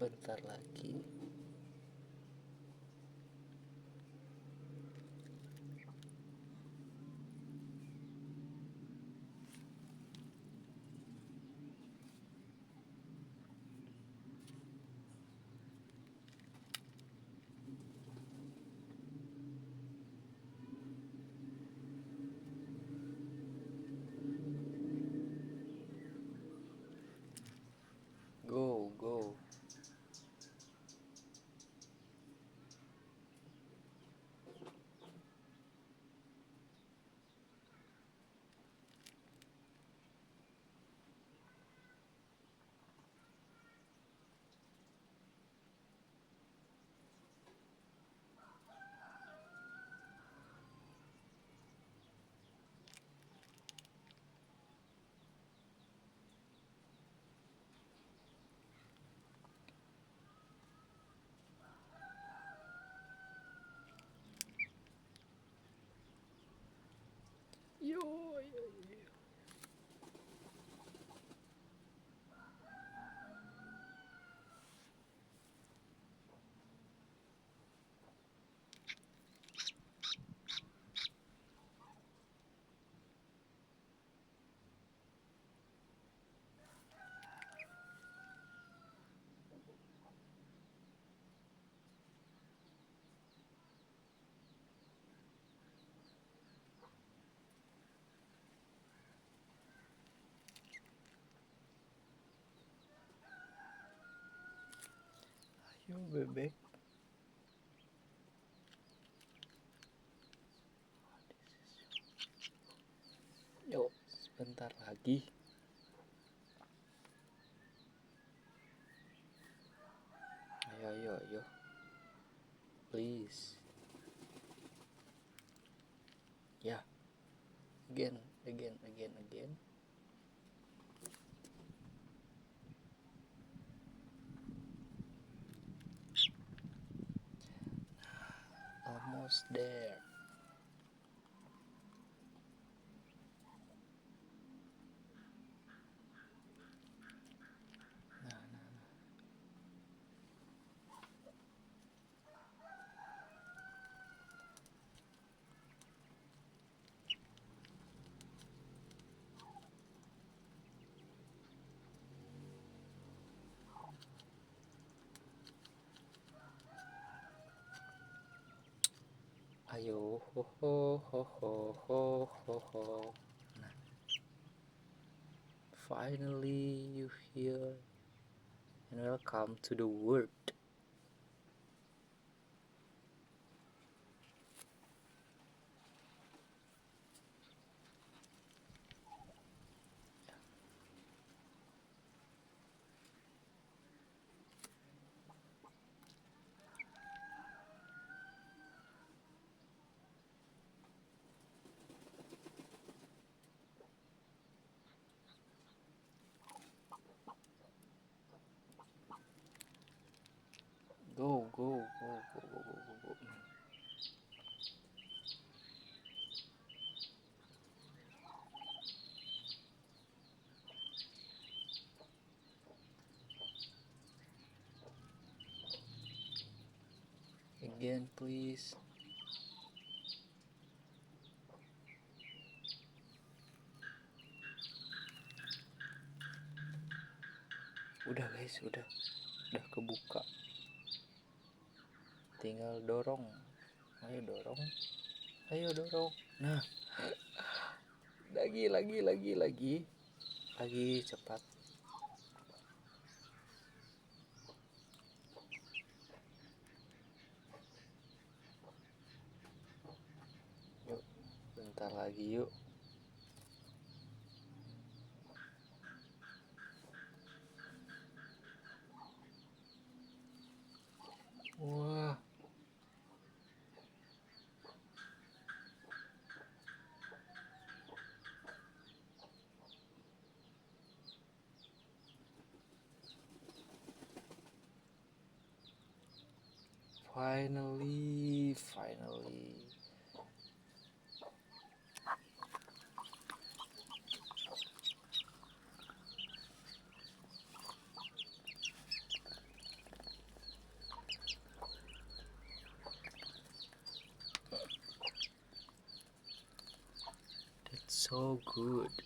sebentar lagi. Go, go. Yo, yo, yo. Ayo bebek. Yuk, sebentar lagi. Ayo, ayo, ayo. Please. Ya. Again, again, again, again. Almost there. Nah, nah. Ayo, ho ho ho ho ho ho ho. Nah, finally you here and welcome to the world. Go, go, go, go, go, go, go, go. Again, please. Udah guys, udah kebuka. Tinggal dorong. Ayo dorong. Ayo dorong. Nah, lagi cepat. Yuk, bentar lagi yuk. Wah, finally. so good.